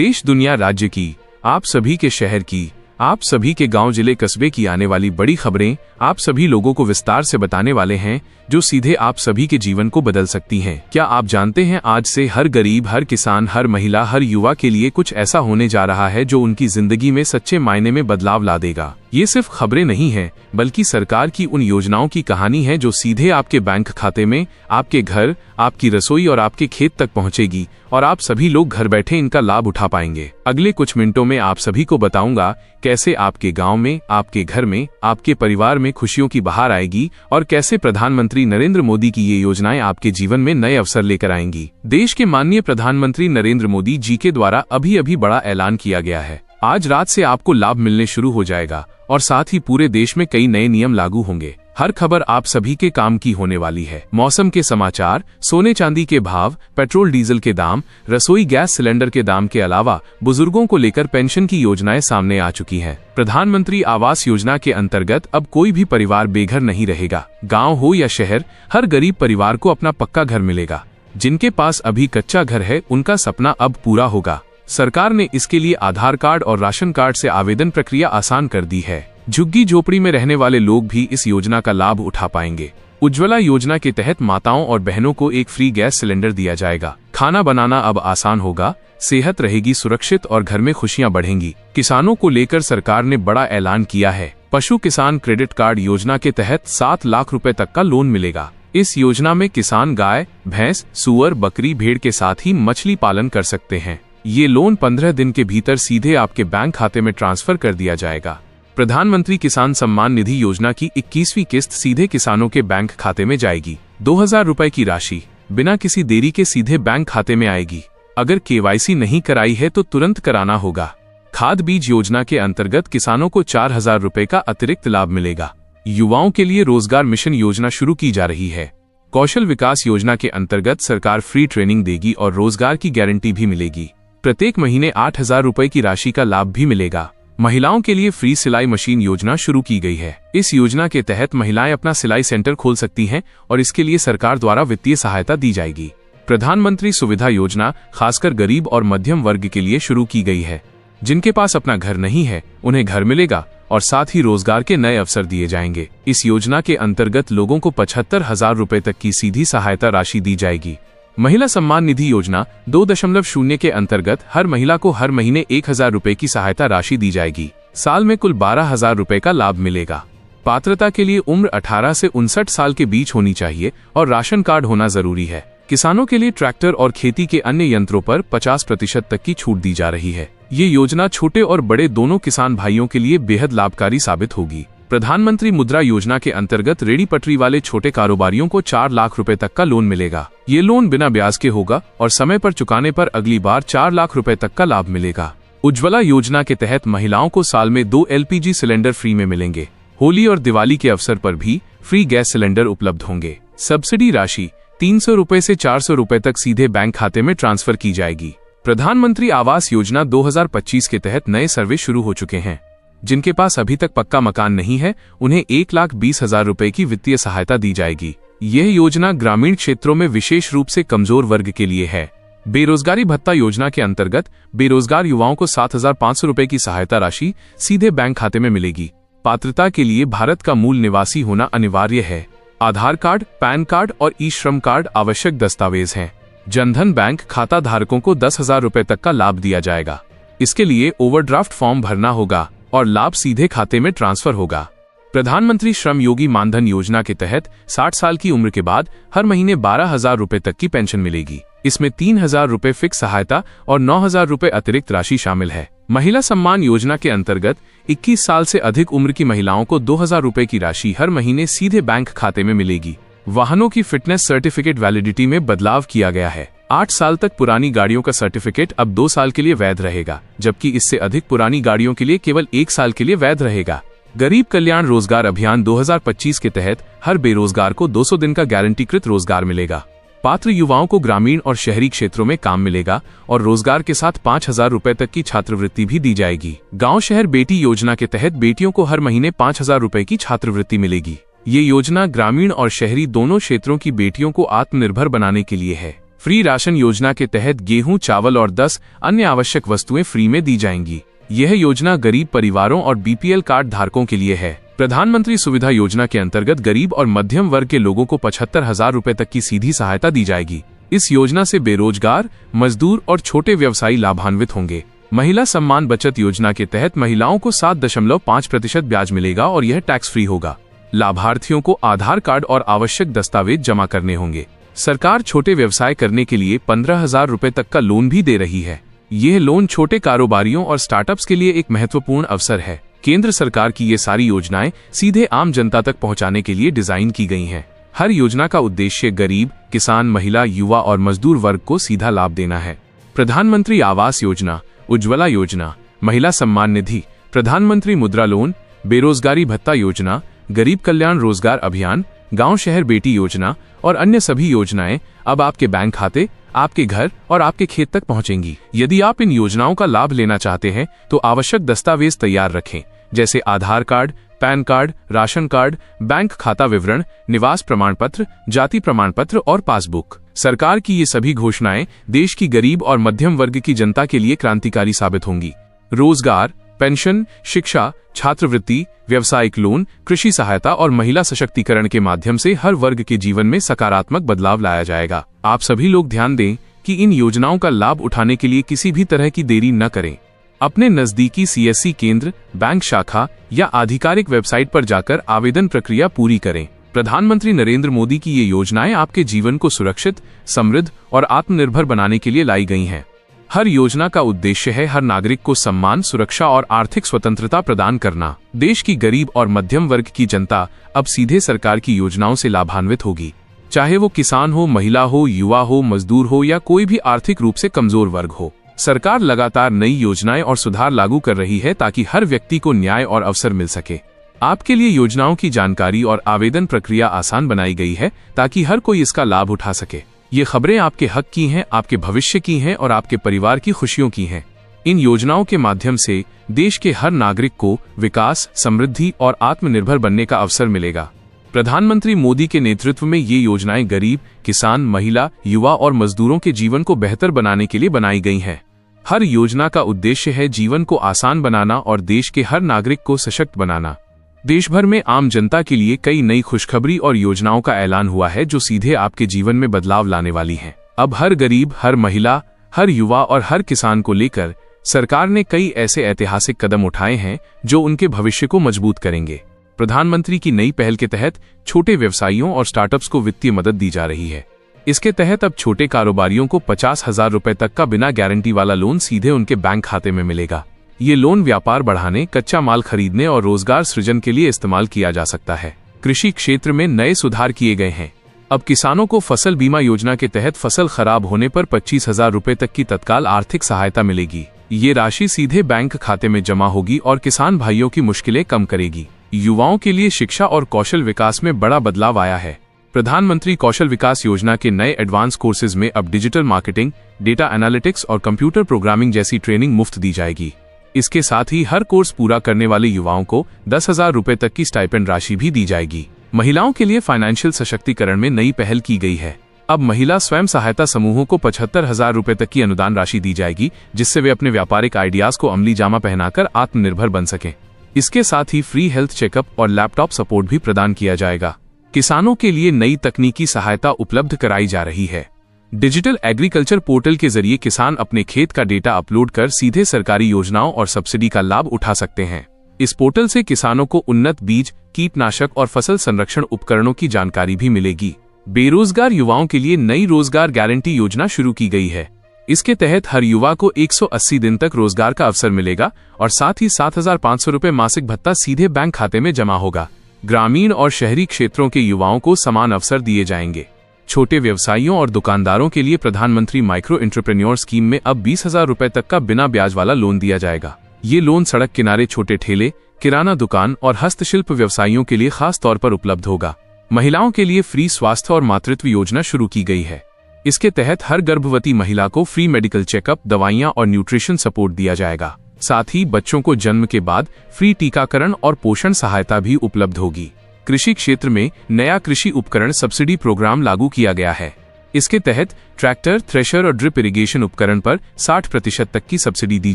देश दुनिया राज्य की, आप सभी के शहर की, आप सभी के गांव जिले कस्बे की आने वाली बड़ी खबरें आप सभी लोगों को विस्तार से बताने वाले हैं, जो सीधे आप सभी के जीवन को बदल सकती हैं। क्या आप जानते हैं आज से हर गरीब, हर किसान, हर महिला, हर युवा के लिए कुछ ऐसा होने जा रहा है जो उनकी जिंदगी में सच्चे मायने में बदलाव ला देगा। ये सिर्फ खबरें नहीं है, बल्कि सरकार की उन योजनाओं की कहानी है जो सीधे आपके बैंक खाते में, आपके घर, आपकी रसोई और आपके खेत तक पहुंचेगी और आप सभी लोग घर बैठे इनका लाभ उठा पाएंगे। अगले कुछ मिनटों में आप सभी को बताऊंगा कैसे आपके गांव में, आपके घर में, आपके परिवार में खुशियों की बहार आएगी और कैसे प्रधानमंत्री नरेंद्र मोदी की ये योजनाएं आपके जीवन में नए अवसर लेकर आएंगी। देश के माननीय प्रधानमंत्री नरेंद्र मोदी जी के द्वारा अभी बड़ा ऐलान किया गया है। आज रात से आपको लाभ मिलने शुरू हो जाएगा और साथ ही पूरे देश में कई नए नियम लागू होंगे। हर खबर आप सभी के काम की होने वाली है। मौसम के समाचार, सोने चांदी के भाव, पेट्रोल डीजल के दाम, रसोई गैस सिलेंडर के दाम के अलावा बुजुर्गों को लेकर पेंशन की योजनाएं सामने आ चुकी हैं। प्रधानमंत्री आवास योजना के अंतर्गत अब कोई भी परिवार बेघर नहीं रहेगा। गाँव हो या शहर, हर गरीब परिवार को अपना पक्का घर मिलेगा। जिनके पास अभी कच्चा घर है, उनका सपना अब पूरा होगा। सरकार ने इसके लिए आधार कार्ड और राशन कार्ड से आवेदन प्रक्रिया आसान कर दी है। झुग्गी झोपड़ी में रहने वाले लोग भी इस योजना का लाभ उठा पाएंगे। उज्ज्वला योजना के तहत माताओं और बहनों को एक फ्री गैस सिलेंडर दिया जाएगा। खाना बनाना अब आसान होगा, सेहत रहेगी सुरक्षित और घर में खुशियां बढ़ेंगी। किसानों को लेकर सरकार ने बड़ा ऐलान किया है। पशु किसान क्रेडिट कार्ड योजना के तहत 7 लाख रुपए तक का लोन मिलेगा। इस योजना में किसान गाय, भैंस, सुअर, बकरी, भेड़ के साथ ही मछली पालन कर सकते हैं। ये लोन 15 दिन के भीतर सीधे आपके बैंक खाते में ट्रांसफर कर दिया जाएगा। प्रधानमंत्री किसान सम्मान निधि योजना की 21वीं किस्त सीधे किसानों के बैंक खाते में जाएगी। 2000 रुपए की राशि बिना किसी देरी के सीधे बैंक खाते में आएगी। अगर केवाईसी नहीं कराई है तो तुरंत कराना होगा। खाद बीज योजना के अंतर्गत किसानों को 4000 रुपए का अतिरिक्त लाभ मिलेगा। युवाओं के लिए रोजगार मिशन योजना शुरू की जा रही है। कौशल विकास योजना के अंतर्गत सरकार फ्री ट्रेनिंग देगी और रोजगार की गारंटी भी मिलेगी। प्रत्येक महीने 8000 रुपए की राशि का लाभ भी मिलेगा। महिलाओं के लिए फ्री सिलाई मशीन योजना शुरू की गई है। इस योजना के तहत महिलाएं अपना सिलाई सेंटर खोल सकती हैं और इसके लिए सरकार द्वारा वित्तीय सहायता दी जाएगी। प्रधानमंत्री सुविधा योजना खासकर गरीब और मध्यम वर्ग के लिए शुरू की गई है। जिनके पास अपना घर नहीं है, उन्हें घर मिलेगा और साथ ही रोजगार के नए अवसर दिए जाएंगे। इस योजना के अंतर्गत लोगों को 75,000 रुपए तक की सीधी सहायता राशि दी जाएगी। महिला सम्मान निधि योजना 2.0 के अंतर्गत हर महिला को हर महीने 1000 रुपए की सहायता राशि दी जाएगी। साल में कुल 12,000 रुपए का लाभ मिलेगा। पात्रता के लिए उम्र 18 से 59 साल के बीच होनी चाहिए और राशन कार्ड होना जरूरी है। किसानों के लिए ट्रैक्टर और खेती के अन्य यंत्रों पर 50% तक की छूट दी जा रही है। ये योजना छोटे और बड़े दोनों किसान भाइयों के लिए बेहद लाभकारी साबित होगी। प्रधानमंत्री मुद्रा योजना के अंतर्गत रेडी पटरी वाले छोटे कारोबारियों को 4 लाख रुपए तक का लोन मिलेगा। ये लोन बिना ब्याज के होगा और समय पर चुकाने पर अगली बार 4 लाख रुपए तक का लाभ मिलेगा। उज्ज्वला योजना के तहत महिलाओं को साल में 2 LPG सिलेंडर फ्री में मिलेंगे। होली और दिवाली के अवसर पर भी फ्री गैस सिलेंडर उपलब्ध होंगे। सब्सिडी राशि 300 रुपए से 400 रुपए तक सीधे बैंक खाते में ट्रांसफर की जाएगी। प्रधानमंत्री आवास योजना 2025 के तहत नए सर्वे शुरू हो चुके हैं। जिनके पास अभी तक पक्का मकान नहीं है, उन्हें 1,20,000 रुपए की वित्तीय सहायता दी जाएगी। यह योजना ग्रामीण क्षेत्रों में विशेष रूप से कमजोर वर्ग के लिए है। बेरोजगारी भत्ता योजना के अंतर्गत बेरोजगार युवाओं को 7,500 रुपए की सहायता राशि सीधे बैंक खाते में मिलेगी। पात्रता के लिए भारत का मूल निवासी होना अनिवार्य है। आधार कार्ड, पैन कार्ड और ई-श्रम कार्ड आवश्यक दस्तावेज हैं। जनधन बैंक खाता धारकों को 10,000 रुपए तक का लाभ दिया जाएगा। इसके लिए ओवरड्राफ्ट फॉर्म भरना होगा और लाभ सीधे खाते में ट्रांसफर होगा। प्रधानमंत्री श्रम योगी मानधन योजना के तहत 60 साल की उम्र के बाद हर महीने 12,000 रुपए तक की पेंशन मिलेगी। इसमें 3,000 रुपए फिक्स सहायता और 9,000 रुपए अतिरिक्त राशि शामिल है। महिला सम्मान योजना के अंतर्गत 21 साल से अधिक उम्र की महिलाओं को 2,000 रुपए की राशि हर महीने सीधे बैंक खाते में मिलेगी। वाहनों की फिटनेस सर्टिफिकेट वैलिडिटी में बदलाव किया गया है। 8 साल तक पुरानी गाड़ियों का सर्टिफिकेट अब 2 साल के लिए वैध रहेगा, जबकि इससे अधिक पुरानी गाड़ियों के लिए केवल 1 साल के लिए वैध रहेगा। गरीब कल्याण रोजगार अभियान 2025 के तहत हर बेरोजगार को 200 दिन का गारंटीकृत रोजगार मिलेगा। पात्र युवाओं को ग्रामीण और शहरी क्षेत्रों में काम मिलेगा और रोजगार के साथ 5,000 रुपए तक की छात्रवृत्ति भी दी जाएगी। गांव शहर बेटी योजना के तहत बेटियों को हर महीने 5,000 रुपए की छात्रवृत्ति मिलेगी। ये योजना ग्रामीण और शहरी दोनों क्षेत्रों की बेटियों को आत्मनिर्भर बनाने के लिए है। फ्री राशन योजना के तहत गेहूं, चावल और 10 अन्य आवश्यक वस्तुएं फ्री में दी जाएंगी। यह योजना गरीब परिवारों और बीपीएल कार्ड धारकों के लिए है। प्रधानमंत्री सुविधा योजना के अंतर्गत गरीब और मध्यम वर्ग के लोगों को 75,000 रुपए तक की सीधी सहायता दी जाएगी। इस योजना से बेरोजगार, मजदूर और छोटे व्यवसायी लाभान्वित होंगे। महिला सम्मान बचत योजना के तहत महिलाओं को 7.5% ब्याज मिलेगा और यह टैक्स फ्री होगा। लाभार्थियों को आधार कार्ड और आवश्यक दस्तावेज जमा करने होंगे। सरकार छोटे व्यवसाय करने के लिए 15,000 रुपए तक का लोन भी दे रही है। यह लोन छोटे कारोबारियों और स्टार्टअप्स के लिए एक महत्वपूर्ण अवसर है। केंद्र सरकार की ये सारी योजनाएं सीधे आम जनता तक पहुंचाने के लिए डिजाइन की गई हैं। हर योजना का उद्देश्य गरीब, किसान, महिला, युवा और मजदूर वर्ग को सीधा लाभ देना है। प्रधानमंत्री आवास योजना, उज्ज्वला योजना, महिला सम्मान निधि, प्रधानमंत्री मुद्रा लोन, बेरोजगारी भत्ता योजना, गरीब कल्याण रोजगार अभियान, गांव शहर बेटी योजना और अन्य सभी योजनाएं अब आपके बैंक खाते, आपके घर और आपके खेत तक पहुंचेंगी। यदि आप इन योजनाओं का लाभ लेना चाहते हैं तो आवश्यक दस्तावेज तैयार रखें, जैसे Aadhaar card, PAN card, ration card, bank खाता विवरण, निवास प्रमाण पत्र, जाति प्रमाण पत्र और पासबुक। सरकार की ये सभी घोषणाएं देश की गरीब और मध्यम वर्ग की जनता के लिए क्रांतिकारी साबित होंगी। रोजगार, पेंशन, शिक्षा, छात्रवृत्ति, व्यावसायिक लोन, कृषि सहायता और महिला सशक्तिकरण के माध्यम से हर वर्ग के जीवन में सकारात्मक बदलाव लाया जाएगा। आप सभी लोग ध्यान दें कि इन योजनाओं का लाभ उठाने के लिए किसी भी तरह की देरी न करें। अपने नजदीकी सीएससी केंद्र, बैंक शाखा या आधिकारिक वेबसाइट पर जाकर आवेदन प्रक्रिया पूरी करें। प्रधानमंत्री नरेंद्र मोदी की ये योजनाएं आपके जीवन को सुरक्षित, समृद्ध और आत्मनिर्भर बनाने के लिए लाई गई हैं। हर योजना का उद्देश्य है हर नागरिक को सम्मान, सुरक्षा और आर्थिक स्वतंत्रता प्रदान करना। देश की गरीब और मध्यम वर्ग की जनता अब सीधे सरकार की योजनाओं से लाभान्वित होगी। चाहे वो किसान हो, महिला हो, युवा हो, मजदूर हो या कोई भी आर्थिक रूप से कमजोर वर्ग हो। सरकार लगातार नई योजनाएं और सुधार लागू कर रही है ताकि हर व्यक्ति को न्याय और अवसर मिल सके। आपके लिए योजनाओं की जानकारी और आवेदन प्रक्रिया आसान बनाई गई है ताकि हर कोई इसका लाभ उठा सके। ये खबरें आपके हक की हैं, आपके भविष्य की हैं और आपके परिवार की खुशियों की हैं। इन योजनाओं के माध्यम से देश के हर नागरिक को विकास, समृद्धि और आत्मनिर्भर बनने का अवसर मिलेगा। प्रधानमंत्री मोदी के नेतृत्व में ये योजनाएं गरीब, किसान, महिला, युवा और मजदूरों के जीवन को बेहतर बनाने के लिए बनाई गई हैं। हर योजना का उद्देश्य है जीवन को आसान बनाना और देश के हर नागरिक को सशक्त बनाना। देश भर में आम जनता के लिए कई नई खुशखबरी और योजनाओं का ऐलान हुआ है जो सीधे आपके जीवन में बदलाव लाने वाली हैं। अब हर गरीब, हर महिला, हर युवा और हर किसान को लेकर सरकार ने कई ऐसे ऐतिहासिक कदम उठाए हैं जो उनके भविष्य को मजबूत करेंगे। प्रधानमंत्री की नई पहल के तहत छोटे व्यवसायियों और स्टार्टअप्स को वित्तीय मदद दी जा रही है। इसके तहत अब छोटे कारोबारियों को 50,000 रुपए तक का बिना गारंटी वाला लोन सीधे उनके बैंक खाते में मिलेगा। ये लोन व्यापार बढ़ाने, कच्चा माल खरीदने और रोजगार सृजन के लिए इस्तेमाल किया जा सकता है। कृषि क्षेत्र में नए सुधार किए गए हैं। अब किसानों को फसल बीमा योजना के तहत फसल खराब होने पर 25,000 रुपए तक की तत्काल आर्थिक सहायता मिलेगी। ये राशि सीधे बैंक खाते में जमा होगी और किसान भाइयों की मुश्किलें कम करेगी। युवाओं के लिए शिक्षा और कौशल विकास में बड़ा बदलाव आया है। प्रधानमंत्री कौशल विकास योजना के नए एडवांस कोर्सेज में अब डिजिटल मार्केटिंग, डेटा एनालिटिक्स और कंप्यूटर प्रोग्रामिंग जैसी ट्रेनिंग मुफ्त दी जाएगी। इसके साथ ही हर कोर्स पूरा करने वाले युवाओं को 10,000 रुपए तक की स्टाइपेंड राशि भी दी जाएगी। महिलाओं के लिए फाइनेंशियल सशक्तिकरण में नई पहल की गई है। अब महिला स्वयं सहायता समूहों को 75,000 रुपए तक की अनुदान राशि दी जाएगी, जिससे वे अपने व्यापारिक आइडियाज को अमली जामा पहनाकर आत्मनिर्भर बन सकें। इसके साथ ही फ्री हेल्थ चेकअप और लैपटॉप सपोर्ट भी प्रदान किया जाएगा। किसानों के लिए नई तकनीकी सहायता उपलब्ध कराई जा रही है। डिजिटल एग्रीकल्चर पोर्टल के जरिए किसान अपने खेत का डेटा अपलोड कर सीधे सरकारी योजनाओं और सब्सिडी का लाभ उठा सकते हैं। इस पोर्टल से किसानों को उन्नत बीज, कीटनाशक और फसल संरक्षण उपकरणों की जानकारी भी मिलेगी। बेरोजगार युवाओं के लिए नई रोजगार गारंटी योजना शुरू की गई है। इसके तहत हर युवा को 180 दिन तक रोजगार का अवसर मिलेगा और साथ ही 7,500 रुपए मासिक भत्ता सीधे बैंक खाते में जमा होगा। ग्रामीण और शहरी क्षेत्रों के युवाओं को समान अवसर दिए जाएंगे। छोटे व्यवसायियों और दुकानदारों के लिए प्रधानमंत्री माइक्रो एंटरप्रेन्योर स्कीम में अब 20,000 रुपए तक का बिना ब्याज वाला लोन दिया जाएगा। ये लोन सड़क किनारे छोटे ठेले, किराना दुकान और हस्तशिल्प व्यवसायियों के लिए खास तौर पर उपलब्ध होगा। महिलाओं के लिए फ्री स्वास्थ्य और मातृत्व योजना शुरू की गई है। इसके तहत हर गर्भवती महिला को फ्री मेडिकल चेकअप, दवाइयां और न्यूट्रिशन सपोर्ट दिया जाएगा। साथ ही बच्चों को जन्म के बाद फ्री टीकाकरण और पोषण सहायता भी उपलब्ध होगी। कृषि क्षेत्र में नया कृषि उपकरण सब्सिडी प्रोग्राम लागू किया गया है। इसके तहत ट्रैक्टर, थ्रेशर और ड्रिप इरिगेशन उपकरण पर 60% तक की सब्सिडी दी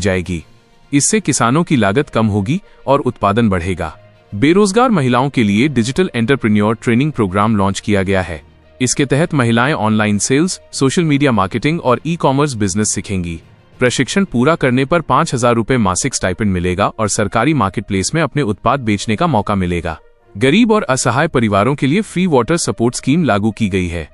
जाएगी। इससे किसानों की लागत कम होगी और उत्पादन बढ़ेगा। बेरोजगार महिलाओं के लिए digital entrepreneur training programme launch किया गया है। इसके तहत महिलाएं online sales, social media marketing और ई-कॉमर्स बिजनेस सीखेंगी। प्रशिक्षण पूरा करने पर 5,000 रुपये मासिक स्टाइपेंड मिलेगा और सरकारी मार्केटप्लेस में अपने उत्पाद बेचने का मौका मिलेगा। गरीब और असहाय परिवारों के लिए फ्री वाटर सपोर्ट स्कीम लागू की गई है।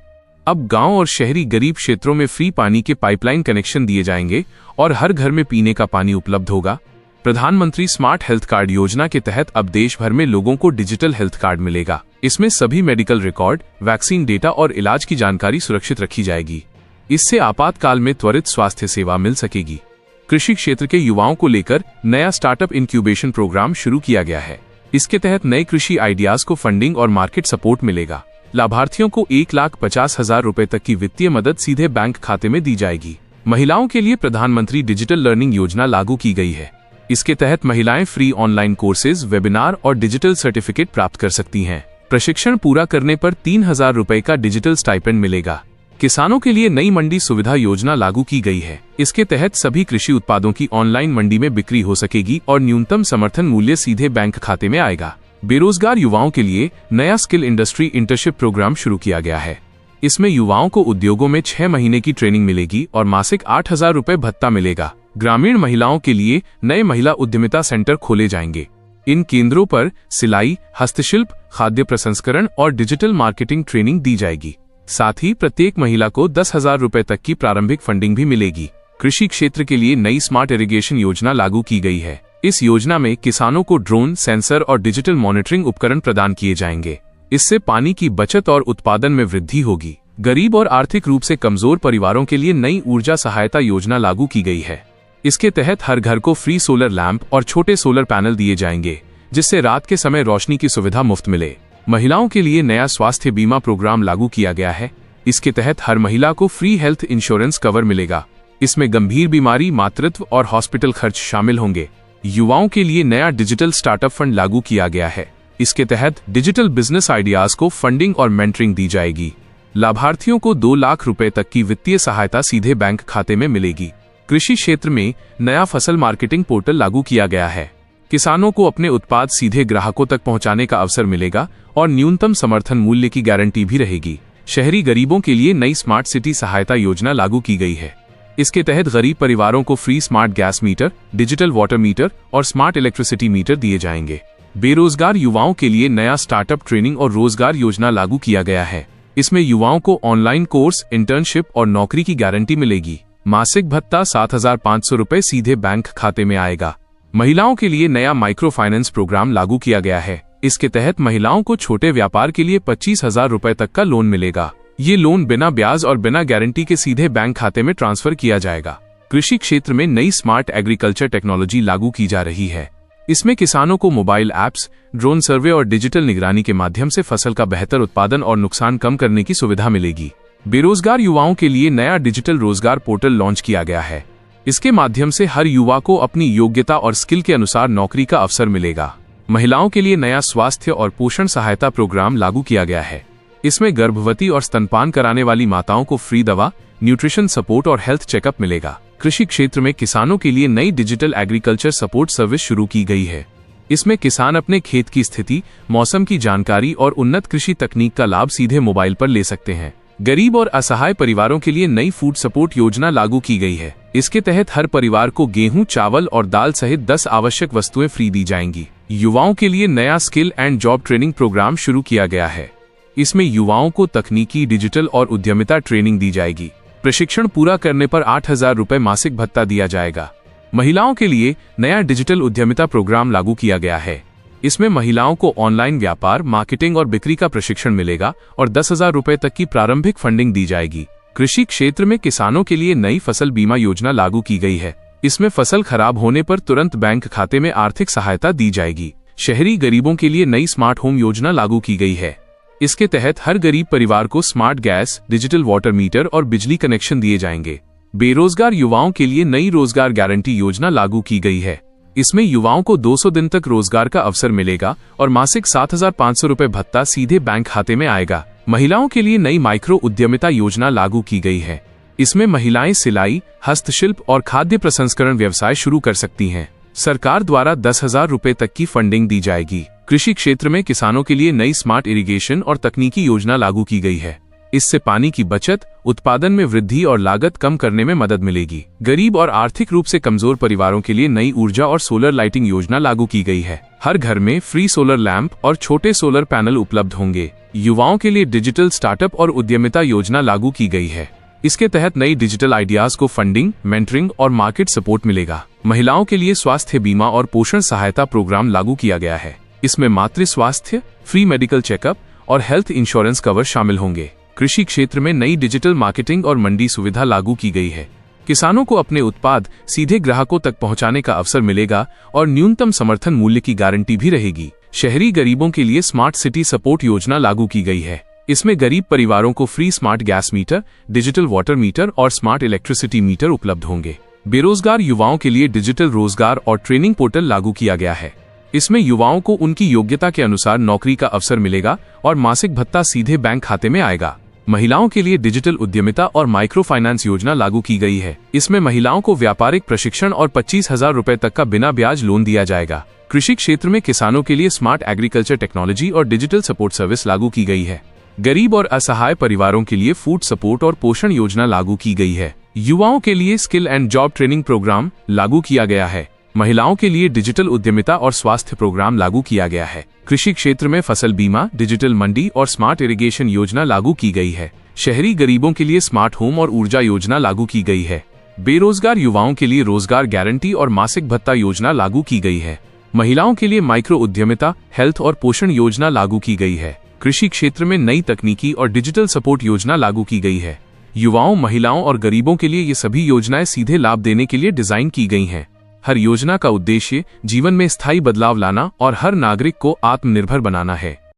अब गांव और शहरी गरीब क्षेत्रों में फ्री पानी के पाइपलाइन कनेक्शन दिए जाएंगे और हर घर में पीने का पानी उपलब्ध होगा। प्रधानमंत्री स्मार्ट हेल्थ कार्ड योजना के तहत अब देश भर में लोगों को डिजिटल हेल्थ कार्ड मिलेगा। इसमें सभी मेडिकल रिकॉर्ड, वैक्सीन डेटा और इलाज की जानकारी सुरक्षित रखी जाएगी। इससे आपातकाल में त्वरित स्वास्थ्य सेवा मिल सकेगी। कृषि क्षेत्र के युवाओं को लेकर नया स्टार्टअप इंक्यूबेशन प्रोग्राम शुरू किया गया है। इसके तहत नए कृषि आइडियाज को फंडिंग और मार्केट सपोर्ट मिलेगा। लाभार्थियों को 1,50,000 रुपए तक की वित्तीय मदद सीधे बैंक खाते में दी जाएगी। महिलाओं के लिए प्रधानमंत्री डिजिटल लर्निंग योजना लागू की गई है। इसके तहत महिलाएं फ्री ऑनलाइन कोर्सेज, वेबिनार और डिजिटल सर्टिफिकेट प्राप्त कर सकती हैं। प्रशिक्षण पूरा करने पर 3,000 रुपए का डिजिटल स्टाइपेंड मिलेगा। किसानों के लिए नई मंडी सुविधा योजना लागू की गई है। इसके तहत सभी कृषि उत्पादों की ऑनलाइन मंडी में बिक्री हो सकेगी और न्यूनतम समर्थन मूल्य सीधे बैंक खाते में आएगा। बेरोजगार युवाओं के लिए नया स्किल इंडस्ट्री इंटर्नशिप प्रोग्राम शुरू किया गया है। इसमें युवाओं को उद्योगों में 6 महीने की ट्रेनिंग मिलेगी और मासिक 8,000 रुपए भत्ता मिलेगा। ग्रामीण महिलाओं के लिए नए महिला उद्यमिता सेंटर खोले जाएंगे। इन केंद्रों पर सिलाई, हस्तशिल्प, खाद्य प्रसंस्करण और डिजिटल मार्केटिंग ट्रेनिंग दी जाएगी। साथ ही प्रत्येक महिला को 10,000 रुपए तक की प्रारंभिक फंडिंग भी मिलेगी। कृषि क्षेत्र के लिए नई स्मार्ट इरिगेशन योजना लागू की गई है। इस योजना में किसानों को ड्रोन, सेंसर और डिजिटल मॉनिटरिंग उपकरण प्रदान किए जाएंगे। इससे पानी की बचत और उत्पादन में वृद्धि होगी। गरीब और आर्थिक रूप से कमजोर परिवारों के लिए नई ऊर्जा सहायता योजना लागू की गई है। इसके तहत हर घर को फ्री सोलर लैंप और छोटे सोलर पैनल दिए जाएंगे, जिससे रात के समय रोशनी की सुविधा मुफ्त मिले। महिलाओं के लिए नया स्वास्थ्य बीमा प्रोग्राम लागू किया गया है। इसके तहत हर महिला को फ्री हेल्थ इंश्योरेंस कवर मिलेगा। इसमें गंभीर बीमारी, मातृत्व और हॉस्पिटल खर्च शामिल होंगे। युवाओं के लिए नया डिजिटल स्टार्टअप फंड लागू किया गया है। इसके तहत डिजिटल बिजनेस आइडियाज को फंडिंग और मेंटरिंग दी जाएगी। लाभार्थियों को 2 लाख रुपए तक की वित्तीय सहायता सीधे बैंक खाते में मिलेगी। कृषि क्षेत्र में नया फसल मार्केटिंग पोर्टल लागू किया गया है। किसानों को अपने उत्पाद सीधे ग्राहकों तक पहुंचाने का अवसर मिलेगा और न्यूनतम समर्थन मूल्य की गारंटी भी रहेगी। शहरी गरीबों के लिए नई स्मार्ट सिटी सहायता योजना लागू की गई है। इसके तहत गरीब परिवारों को free smart gas meter, digital water meter और स्मार्ट इलेक्ट्रिसिटी मीटर दिए जाएंगे। बेरोजगार युवाओं के लिए नया स्टार्टअप ट्रेनिंग और रोजगार योजना लागू किया गया है। इसमें युवाओं को ऑनलाइन कोर्स, इंटर्नशिप और नौकरी की गारंटी मिलेगी। मासिक भत्ता 7,500 रुपए सीधे बैंक खाते में आएगा। महिलाओं के लिए नया माइक्रो फाइनेंस प्रोग्राम लागू किया गया है। इसके तहत महिलाओं को छोटे व्यापार के लिए 25,000 रुपए तक का लोन मिलेगा। ये लोन बिना ब्याज और बिना गारंटी के सीधे बैंक खाते में ट्रांसफर किया जाएगा। कृषि क्षेत्र में नई स्मार्ट एग्रीकल्चर टेक्नोलॉजी लागू की जा रही है। इसमें किसानों को मोबाइल ऐप्स, ड्रोन सर्वे और डिजिटल निगरानी के माध्यम से फसल का बेहतर उत्पादन और नुकसान कम करने की सुविधा मिलेगी। बेरोजगार युवाओं के लिए नया डिजिटल रोजगार पोर्टल लॉन्च किया गया है। इसके माध्यम से हर युवा को अपनी योग्यता और स्किल के अनुसार नौकरी का अवसर मिलेगा। महिलाओं के लिए नया स्वास्थ्य और पोषण सहायता प्रोग्राम लागू किया गया है। इसमें गर्भवती और स्तनपान कराने वाली माताओं को फ्री दवा, न्यूट्रिशन सपोर्ट और हेल्थ चेकअप मिलेगा। कृषि क्षेत्र में किसानों के लिए नई डिजिटल एग्रीकल्चर सपोर्ट सर्विस शुरू की गई है। इसमें किसान अपने खेत की स्थिति, मौसम की जानकारी और उन्नत कृषि तकनीक का लाभ सीधे मोबाइल पर ले सकते हैं। गरीब और असहाय परिवारों के लिए नई फूड सपोर्ट योजना लागू की गई है। इसके तहत हर परिवार को गेहूं, चावल और दाल सहित 10 आवश्यक वस्तुएं फ्री दी जाएंगी। युवाओं के लिए नया skill and job training programme शुरू किया गया है। इसमें युवाओं को तकनीकी, डिजिटल और उद्यमिता ट्रेनिंग दी जाएगी। प्रशिक्षण पूरा करने पर 8,000 रुपए मासिक भत्ता दिया जाएगा। महिलाओं के लिए नया डिजिटल उद्यमिता प्रोग्राम लागू किया गया है। इसमें महिलाओं को ऑनलाइन व्यापार, मार्केटिंग और बिक्री का प्रशिक्षण मिलेगा और 10,000 रुपए तक की प्रारंभिक फंडिंग दी जाएगी। कृषि क्षेत्र में किसानों के लिए नई फसल बीमा योजना लागू की गई है। इसमें फसल खराब होने पर तुरंत बैंक खाते में आर्थिक सहायता दी जाएगी। शहरी गरीबों के लिए नई स्मार्ट होम योजना लागू की गई है। इसके तहत हर गरीब परिवार को smart gas, digital water meter और बिजली कनेक्शन दिए जाएंगे। बेरोजगार युवाओं के लिए नई रोजगार गारंटी योजना लागू की गई है। इसमें युवाओं को 200 दिन तक रोजगार का अवसर मिलेगा और मासिक 7,500 रुपए भत्ता सीधे बैंक खाते में आएगा। महिलाओं के लिए नई माइक्रो उद्यमिता योजना लागू की गई है। इसमें महिलाएं सिलाई, हस्तशिल्प और खाद्य प्रसंस्करण व्यवसाय शुरू कर सकती हैं। सरकार द्वारा 10,000 रुपए तक की फंडिंग दी जाएगी। कृषि क्षेत्र में किसानों के लिए नई स्मार्ट इरिगेशन और तकनीकी योजना लागू की गई है। इससे पानी की बचत, उत्पादन में वृद्धि और लागत कम करने में मदद मिलेगी। गरीब और आर्थिक रूप से कमजोर परिवारों के लिए नई ऊर्जा और सोलर लाइटिंग योजना लागू की गई है। हर घर में फ्री सोलर लैंप और छोटे सोलर पैनल उपलब्ध होंगे। युवाओं के लिए डिजिटल स्टार्टअप और उद्यमिता योजना लागू की गई है। इसके तहत नई डिजिटल आइडियाज को फंडिंग, मेंटरिंग और मार्केट सपोर्ट मिलेगा। महिलाओं के लिए स्वास्थ्य बीमा और पोषण सहायता प्रोग्राम लागू किया गया है। इसमें मातृ स्वास्थ्य, फ्री मेडिकल चेकअप और हेल्थ इंश्योरेंस कवर शामिल होंगे। कृषि क्षेत्र में नई डिजिटल मार्केटिंग और मंडी सुविधा लागू की गई है। किसानों को अपने उत्पाद सीधे ग्राहकों तक पहुंचाने का अवसर मिलेगा और न्यूनतम समर्थन मूल्य की गारंटी भी रहेगी। शहरी गरीबों के लिए स्मार्ट सिटी सपोर्ट योजना लागू की गई है। इसमें गरीब परिवारों को free smart gas meter, digital water meter और स्मार्ट इलेक्ट्रिसिटी मीटर उपलब्ध होंगे। बेरोजगार युवाओं के लिए डिजिटल रोजगार और ट्रेनिंग पोर्टल लागू किया गया है। इसमें युवाओं को उनकी योग्यता के अनुसार नौकरी का अवसर मिलेगा और मासिक भत्ता सीधे बैंक खाते में आएगा। महिलाओं के लिए डिजिटल उद्यमिता और माइक्रो फाइनेंस योजना लागू की गई है। इसमें महिलाओं को व्यापारिक प्रशिक्षण और 25,000 रुपए तक का बिना ब्याज लोन दिया जाएगा। कृषि क्षेत्र में किसानों के लिए स्मार्ट एग्रीकल्चर टेक्नोलॉजी और डिजिटल सपोर्ट सर्विस लागू की गई है। गरीब और असहाय परिवारों के लिए फूड सपोर्ट और पोषण योजना लागू की गई है। युवाओं के लिए skill and job training programme लागू किया गया है। महिलाओं के लिए डिजिटल उद्यमिता और स्वास्थ्य प्रोग्राम लागू किया गया है। कृषि क्षेत्र में फसल बीमा, डिजिटल मंडी और स्मार्ट इरिगेशन योजना लागू की गई है। शहरी गरीबों के लिए स्मार्ट होम और ऊर्जा योजना लागू की गई है। बेरोजगार युवाओं के लिए रोजगार गारंटी और मासिक भत्ता योजना लागू की गई है। महिलाओं के लिए माइक्रो उद्यमिता, हेल्थ और पोषण योजना लागू की गई है। कृषि क्षेत्र में नई तकनीकी और डिजिटल सपोर्ट योजना लागू की गई है। युवाओं, महिलाओं और गरीबों के लिए ये सभी योजनाएं सीधे लाभ देने के लिए डिजाइन की गई हैं। हर योजना का उद्देश्य जीवन में स्थायी बदलाव लाना और हर नागरिक को आत्मनिर्भर बनाना है।